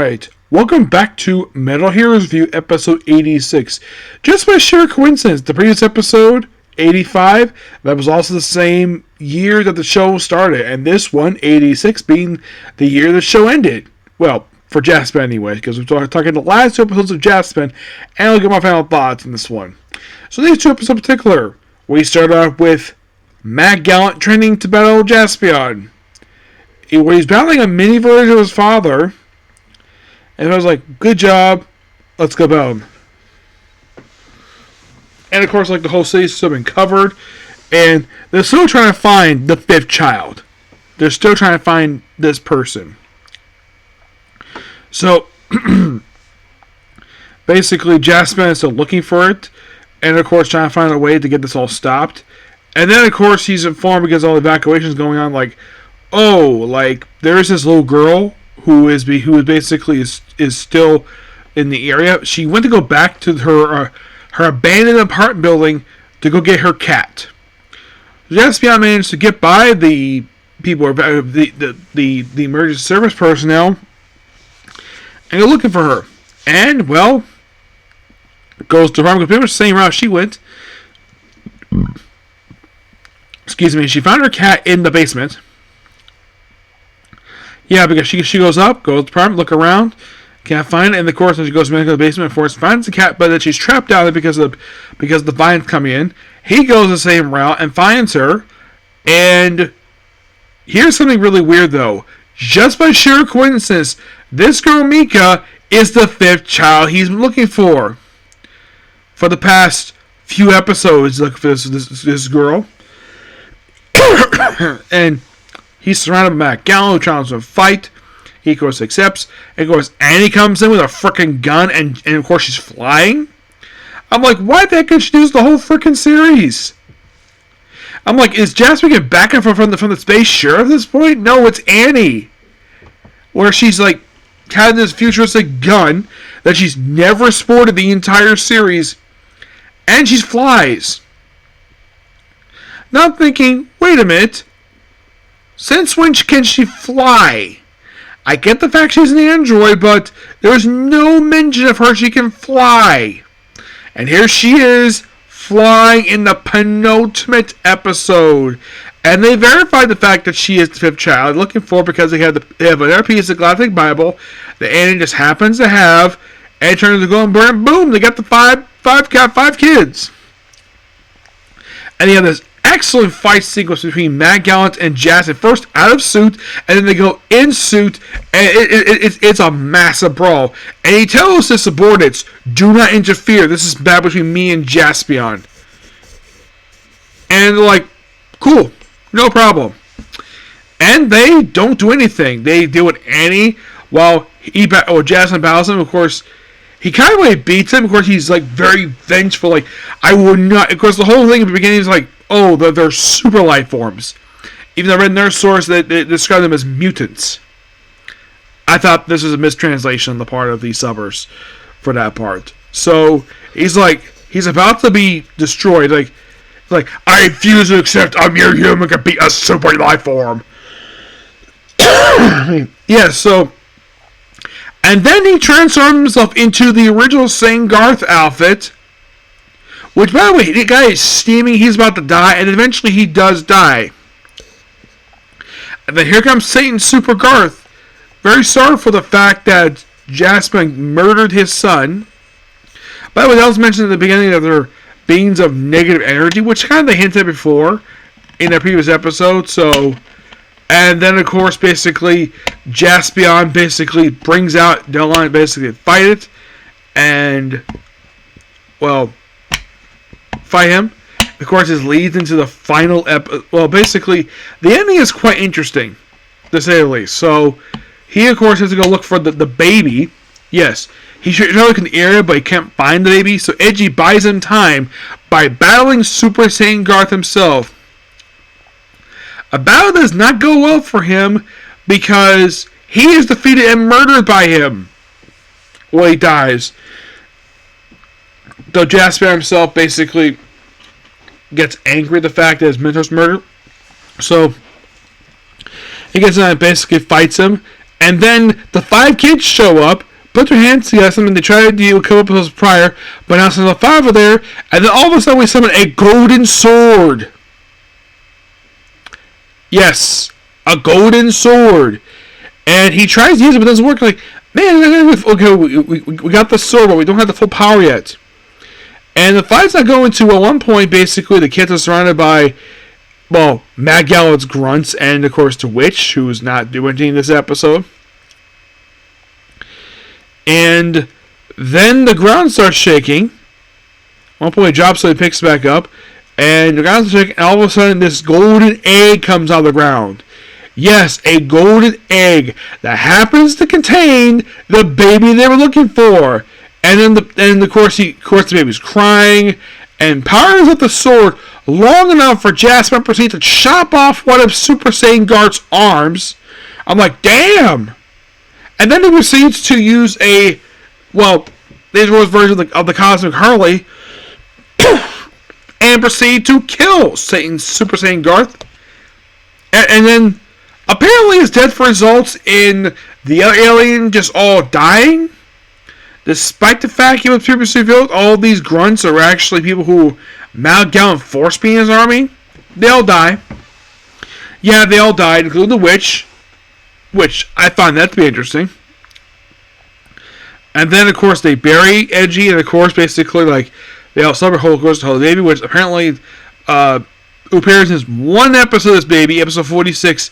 Alright, welcome back to Metal Heroes View episode 86. Just by sheer coincidence, the previous episode, 85, that was also the same year that the show started, and this one, 86, being the year the show ended. Well, for Juspion anyway, because we're talking the last two episodes of Juspion, and I'll get my final thoughts on this one. So these two episodes in particular, we start off with Matt Gallant training to battle Juspion, where he's battling a mini version of his father. And I was like, good job, let's go battle. And of course, like, the whole city's still been covered, and they're still trying to find the fifth child. They're still trying to find this person. So, basically, Juspion is still looking for it, and of course, trying to find a way to get this all stopped. And then, of course, he's informed because all the evacuations going on, like, oh, like, there's this little girl who is basically still in the area. She went to go back to her abandoned apartment building to go get her cat. Juspion managed to get by the people, the emergency service personnel, and go looking for her. And, well, goes to pretty much the same route she went. Excuse me. She found her cat in the basement. Yeah, because she goes up, goes to the apartment, look around, can't find it, and of course, when she goes back to the basement, finds the cat, but then she's trapped out there because the vines coming in. He goes the same route and finds her, and here's something really weird though. Just by sheer coincidence, this girl Mika is the fifth child he's been looking for the past few episodes. Looking for this girl, and he's surrounded by Matt Gallo, who tries to fight. He, of course, accepts. And, of course, Annie comes in with a freaking gun, and of course, she's flying. I'm like, why the heck did she use the whole freaking series? I'm like, is Jasper getting back and forth from the space sheriff at this point? No, it's Annie. Where she's, like, had this futuristic gun that she's never sported the entire series, and she flies. Now I'm thinking, wait a minute. Since when can she fly? I get the fact she's an android, but there's no mention of her she can fly. And here she is, flying in the penultimate episode. And they verified the fact that she is the fifth child, looking for because they have another piece of Galactic Bible that Annie just happens to have, and it turns to go and burn, boom, they got the five kids. And they have this excellent fight sequence between Matt Gallant and Jazz. First out of suit, and then they go in suit, and it's a massive brawl. And he tells his subordinates, do not interfere. This is bad between me and Juspion. And they're like, cool, no problem. And they don't do anything. They deal with Annie while Juspion battles him. Of course, he kind of like beats him. Of course, he's like very vengeful. Like, I would not. Of course, the whole thing at the beginning is like, oh, they're super life forms. Even though I read in their source that they describe them as mutants. I thought this was a mistranslation on the part of the subbers for that part. So he's about to be destroyed. Like I refuse to accept a mere human can be a super life form. Yeah, so. And then he transforms himself into the original Saint Garth outfit. Which, by the way, the guy is steaming. He's about to die. And eventually he does die. And then here comes Satan Super Garth. Very sorry for the fact that Juspion murdered his son. By the way, that was mentioned at the beginning of their beings of negative energy. Which kind of they hinted before in a previous episode. So, and then, of course, basically, Juspion basically brings out Deadline basically to fight it. And, well, fight him. Of course, this leads into the final well, basically, the ending is quite interesting, to say the least. So, he, of course, has to go look for the baby. Yes, he should look in the area, but he can't find the baby. So, Edgy buys him time by battling Super Saiyan Garth himself. A battle does not go well for him because he is defeated and murdered by him. Well, he dies. Though Juspion himself basically gets angry at the fact that his mentor's murdered. So he gets in and basically fights him. And then the 5 kids show up, put their hands together, something they tried to do a couple episodes prior, but now since the 5 are there, and then all of a sudden we summon a golden sword. Yes, a golden sword. And he tries to use it, but it doesn't work. Like, man, okay, we got the sword, but we don't have the full power yet. And the fight's not going to, at one point, basically, the kids are surrounded by, well, Matt Gallott's grunts, and, of course, the witch, who's not doing anything this episode. And then the ground starts shaking. At one point, it drops, so it picks back up. And the ground starts shaking, and all of a sudden, this golden egg comes out of the ground. Yes, a golden egg that happens to contain the baby they were looking for. And then, of course, the baby's crying, and powers up the sword long enough for Jaspion proceed to chop off one of Super Saiyan Guard's arms. I'm like, damn! And then he proceeds to use these were his version of the Cosmic Harley, and proceed to kill Super Saiyan Garth. And then, apparently his death results in the other alien just all dying. Despite the fact he was previously revealed, all these grunts are actually people who Mount Gallant force be in his army. They all die. Yeah, they all died, including the witch, which I find that to be interesting. And then, of course, they bury Edgy, and of course, basically, like, they all celebrate Holocaust to the baby, which apparently appears in one episode of this baby, episode 46.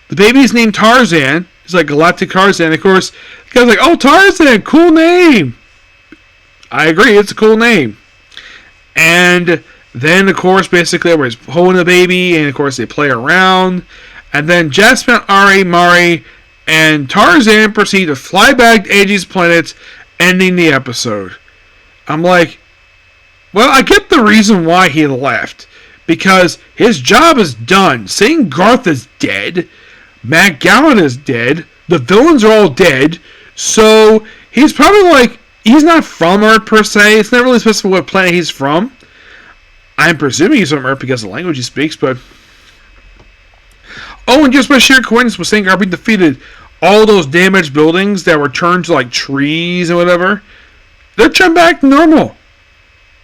The baby's named Tarzan. He's like Galactic Tarzan. Of course, the guy's like, oh, Tarzan, cool name. I agree, it's a cool name. And then, of course, basically, everybody's holding the baby, and of course, they play around. And then Jaspion, Ari, Mari, and Tarzan proceed to fly back to Edgy's planet, ending the episode. I'm like, well, I get the reason why he left. Because his job is done. Saiyan Garth is dead. Matt Gallant is dead. The villains are all dead. So he's probably like, he's not from Earth per se. It's not really specific what planet he's from. I'm presuming he's from Earth because of the language he speaks, but... Oh, and just by sheer coincidence with Saiyan Garth being defeated, all those damaged buildings that were turned to like trees and whatever, they're turned back to normal.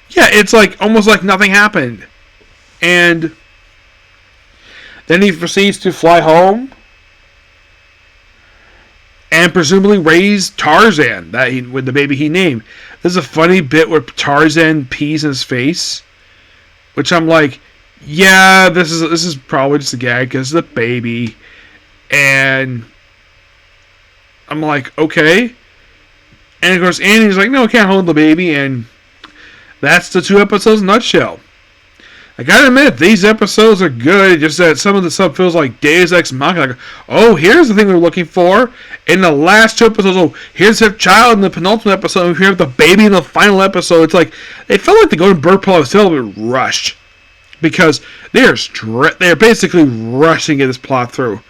Yeah, it's like almost like nothing happened. And then he proceeds to fly home and presumably raise Tarzan with the baby he named. There's a funny bit where Tarzan pees in his face, which I'm like, yeah, this is probably just a gag because it's a baby. And I'm like, okay. And of course, Annie's like, no, I can't hold the baby. And that's the 2 episodes in a nutshell. I gotta admit, these episodes are good, just that some of the stuff feels like Deus Ex Machina. Like, oh, here's the thing we were looking for. In the last 2 episodes, oh, here's the child in the penultimate episode, and we have the baby in the final episode. It's like, it felt like the Golden Bird plot was still a bit rushed. Because they're basically rushing this plot through.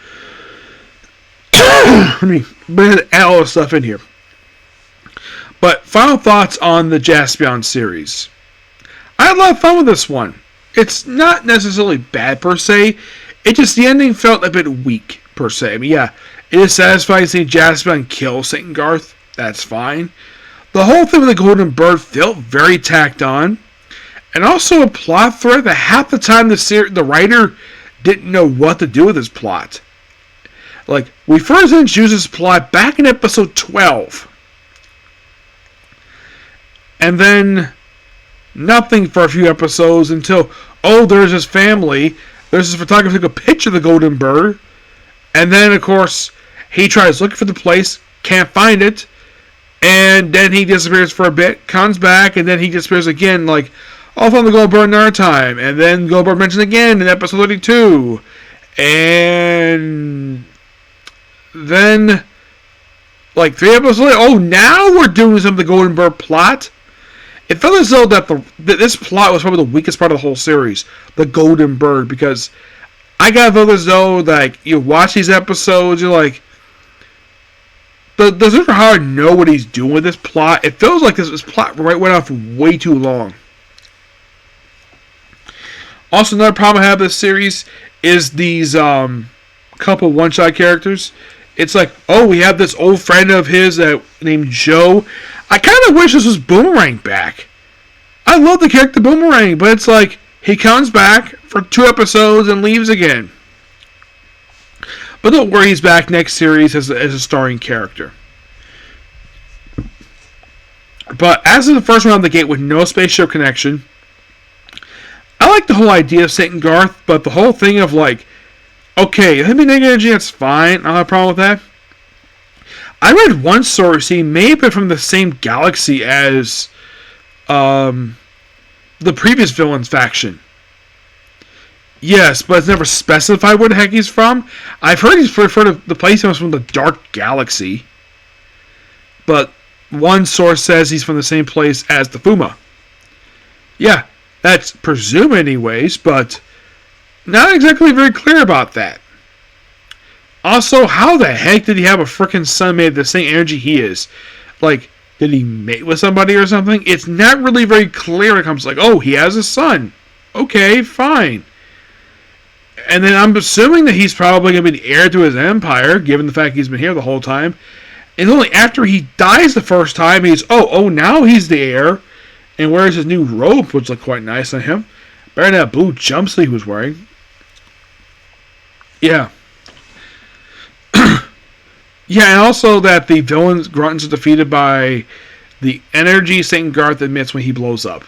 I mean, but add all this stuff in here. But final thoughts on the Jaspion series. I had a lot of fun with this one. It's not necessarily bad per se. It just, the ending felt a bit weak per se. I mean, yeah, it is satisfying to see Jaspion kill Saiyan Garth. That's fine. The whole thing with the Golden Bird felt very tacked on. And also a plot thread that half the time the writer didn't know what to do with this plot. Like, we first introduced this plot back in episode 12. And then nothing for a few episodes until, oh, there's his family. There's this photographer who took a picture of the Golden Bird. And then, of course, he tries looking for the place, can't find it. And then he disappears for a bit, comes back, and then he disappears again, like, oh, I found the Golden Bird in our time. And then Golden Bird mentioned again in episode 32. And then, like, 3 episodes later, oh, now we're doing some of the Golden Bird plot. It felt as though that this plot was probably the weakest part of the whole series, the Golden Bird, because I got felt as though, like, you watch these episodes, you're like, does Mr. Howard know what he's doing with this plot? It feels like this plot went on for way too long. Also, another problem I have with this series is these couple one-shot characters. It's like, oh, we have this old friend of his named Joe. I kind of wish this was Boomerang back. I love the character Boomerang, but it's like he comes back for 2 episodes and leaves again. But don't worry, he's back next series as a starring character. But as of the first one out of the gate with no spaceship connection, I like the whole idea of St. Garth, but the whole thing of like, okay, him being negative energy, that's fine. I don't have a problem with that. I read one source, he may have been from the same galaxy as the previous villain's faction. Yes, but it's never specified where the heck he's from. I've heard he's referred to the place he was from the Dark Galaxy. But one source says he's from the same place as the Fuma. Yeah, that's presumed anyways, but not exactly very clear about that. Also, how the heck did he have a freaking son made of the same energy he is? Like, did he mate with somebody or something? It's not really very clear when it comes to like, oh, he has a son. Okay, fine. And then I'm assuming that he's probably going to be the heir to his empire, given the fact he's been here the whole time. And only after he dies the first time, now he's the heir. And wears his new robe, which looked quite nice on him. Better than that blue jumpsuit he was wearing. Yeah. Yeah, and also that the villain's Gruntons are defeated by the energy St. Garth emits when he blows up.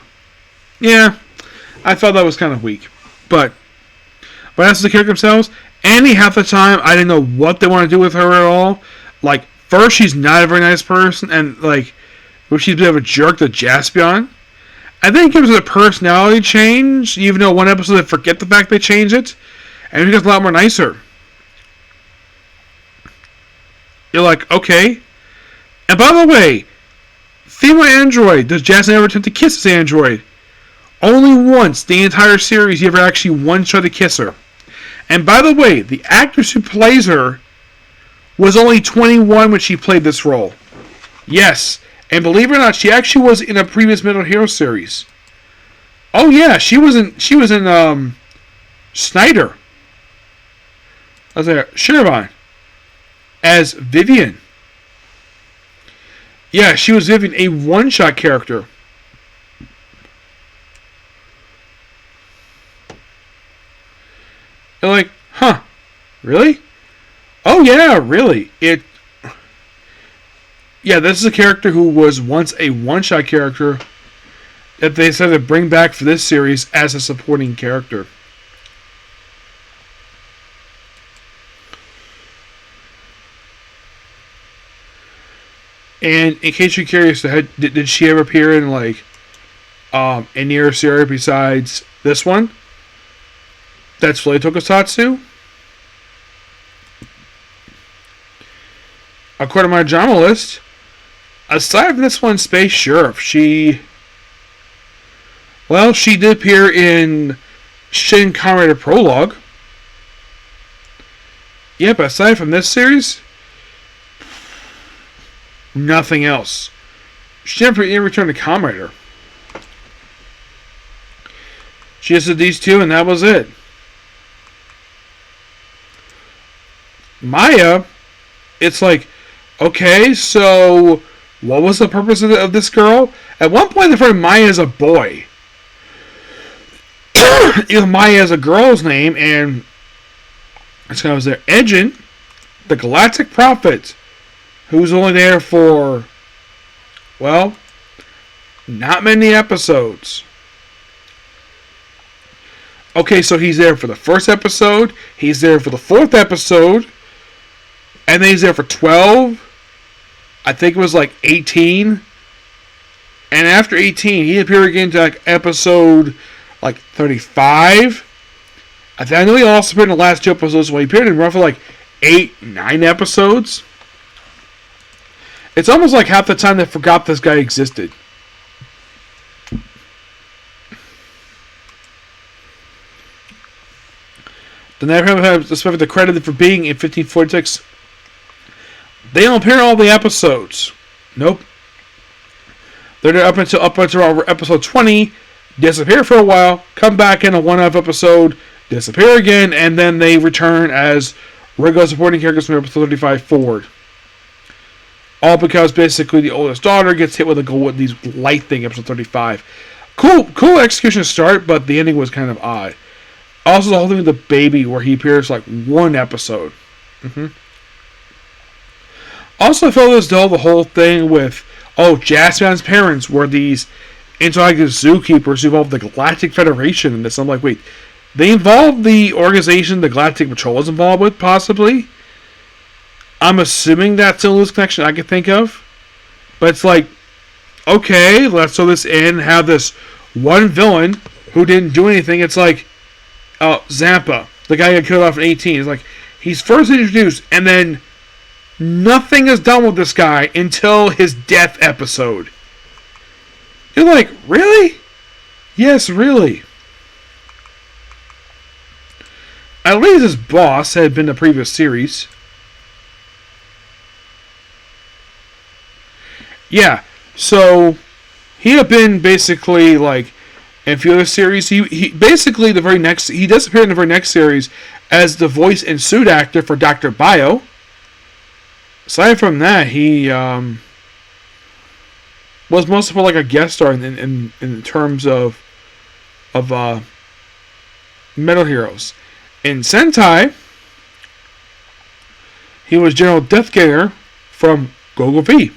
Yeah, I thought that was kind of weak. But as the character themselves, Annie, half the time, I didn't know what they want to do with her at all. Like, first, she's not a very nice person, and, like, she's a bit of a jerk to Juspion. I think it gives it a personality change, even though one episode they forget the fact they changed it, and it becomes a lot more nicer. You're like, okay. And by the way, female android, does Jasmine ever attempt to kiss this android? Only once, the entire series, you ever actually once tried to kiss her. And by the way, the actress who plays her was only 21 when she played this role. Yes, and believe it or not, she actually was in a previous Metal Hero series. Oh yeah, she was in Snyder. I was there, Shirvan. As Vivian. Yeah, she was Vivian, a one-shot character. They're like, huh, really? Oh yeah, really. Yeah, this is a character who was once a one-shot character that they decided to bring back for this series as a supporting character. And in case you're curious, did she ever appear in like any other series besides this one? That's Flae Tokusatsu. According to my drama list, aside from this one, Space Sheriff, she did appear in Shin Kamen Rider Prologue. Yeah, but aside from this series, nothing else. She never returned to Kamen Rider. She just did these two, and that was it. Maya, it's like, okay, so what was the purpose of this girl? At one point, they referred to Maya as a boy. Maya is a girl's name, and this guy was there. Edgin, the Galactic Prophet, who's only there for, not many episodes. Okay, so he's there for the first episode, he's there for the 4th episode, and then he's there for 12. I think it was like 18. And after 18, he appeared again to like episode like 35. I know he also appeared in the last 2 episodes, so he appeared in roughly like 8, 9 episodes. It's almost like half the time they forgot this guy existed. Then they have the credit for being in 1546. They don't appear in all the episodes. Nope. They're there up until episode 20, disappear for a while, come back in a one-off episode, disappear again, and then they return as regular supporting characters from episode 35 forward. All because basically the oldest daughter gets hit with these light thing, episode 35. Cool execution to start, but the ending was kind of odd. Also, the whole thing with the baby, where he appears like one episode. Also, I felt as though the whole thing with Jaspion's parents were these interactive zookeepers who involved the Galactic Federation in this. I'm like, wait, they involved the organization the Galactic Patrol was involved with, possibly? I'm assuming that's the loose connection I could think of. But it's like, okay, let's throw this in, have this one villain who didn't do anything. It's like, Zampa, the guy who got killed off in 18. It's like, he's first introduced, and then nothing is done with this guy until his death episode. You're like, really? Yes, really. At least his boss had been the previous series. Yeah, so he had been basically like in a few other series. He basically he does appear in the very next series as the voice and suit actor for Dr. Bio. Aside from that, he was mostly for like a guest star in terms of Metal Heroes. In Sentai, he was General Deathganger from Go-Go V.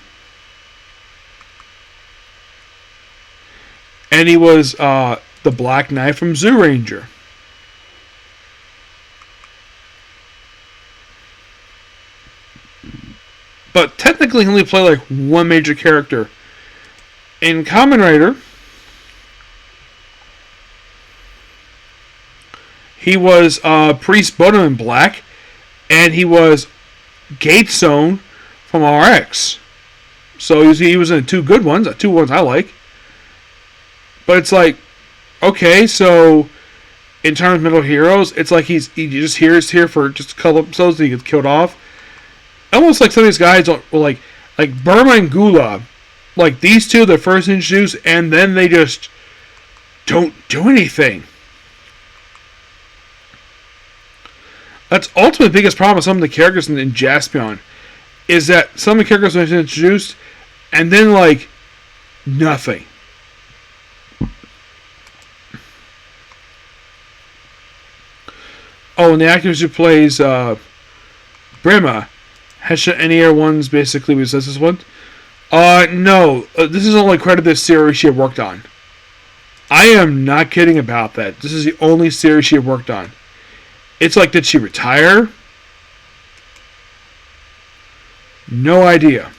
And he was the Black Knight from Zoo Ranger. But technically he only played like one major character. In Kamen Rider, he was Priest Bono in Black, and he was Gatestone from RX. So he was in two good ones, two ones I like. But it's like, okay, so in terms of Metal Heroes, it's like he's here for just a couple episodes and he gets killed off. Almost like some of these guys were like Burma and Gula. Like these two, they're first introduced and then they just don't do anything. That's ultimately the biggest problem with some of the characters in Jaspion. Is that some of the characters are introduced and then like nothing. Oh, and the actress who plays Brema, has she any other ones basically besides this one? No. This is only credit this series she had worked on. I am not kidding about that. This is the only series she had worked on. It's like, did she retire? No idea.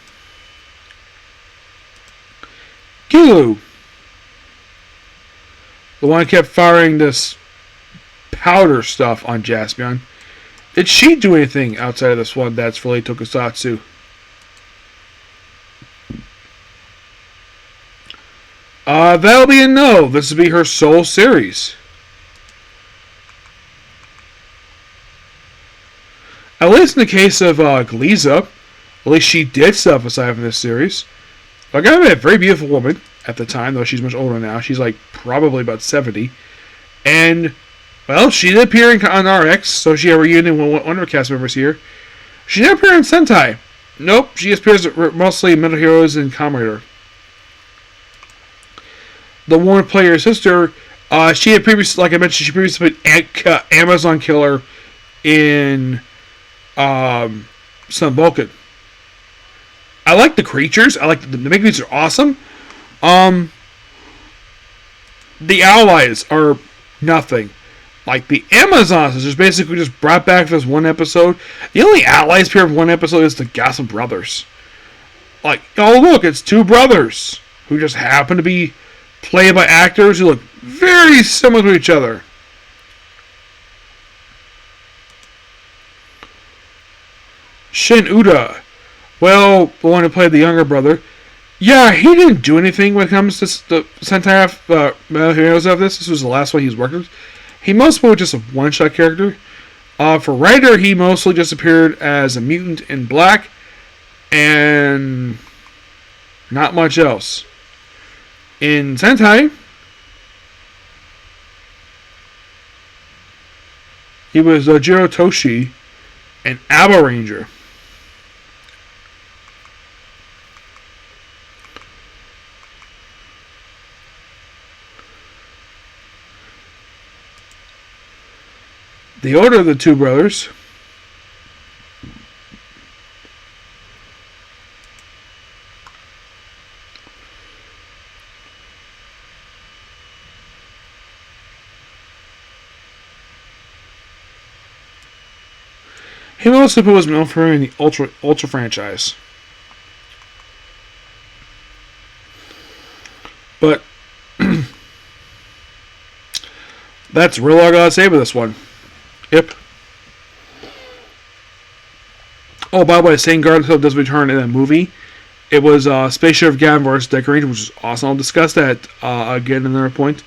Kyojuu, the one who kept firing this powder stuff on Juspion. Did she do anything outside of this one that's related to Tokusatsu? That'll be a no. This will be her sole series. At least in the case of Gliza, at least she did stuff aside from this series. Like, I met a very beautiful woman at the time, though she's much older now. She's like probably about 70. And, well, she did appear on RX, so she had a reunion with one of her cast members here. She didn't appear in Sentai. Nope, she appears mostly in Metal Heroes and Kamen Rider. The woman playing her sister, she had previously, like I mentioned, she previously played Amazon Killer in Sun Vulcan. I like the creatures. I like the creatures are awesome. The allies are nothing. Like the Amazons is just basically just brought back for this one episode. The only allies appear in one episode is the Gossip Brothers. Like, oh look, it's two brothers who just happen to be played by actors who look very similar to each other. Shin Uda. Well, the one who played the younger brother. Yeah, he didn't do anything when it comes to the Sentai Metal Heroes of this. This was the last one he was working with. He mostly was just a one-shot character. For Rider, he mostly just appeared as a mutant in black. And not much else. In Sentai, he was Jiro Toshi an Abba Ranger. The older of the two brothers. Him also was known for in the Ultra franchise. But that's real all I gotta say about this one. Yep. Oh, by the way, Saint Garfield does return in that movie. It was Space Sheriff Gavin vs. Deck Ranger, which is awesome. I'll discuss that again another point.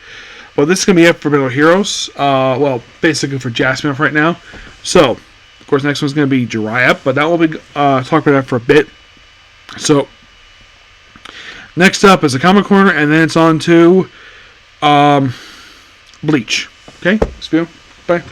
Well, this is going to be it for Battle Heroes. Well, basically for Juspion right now. So, of course, next one's going to be Jiraiya, but that will be talking about that for a bit. So, next up is the Comic Corner, and then it's on to Bleach. Okay, Juspion, bye.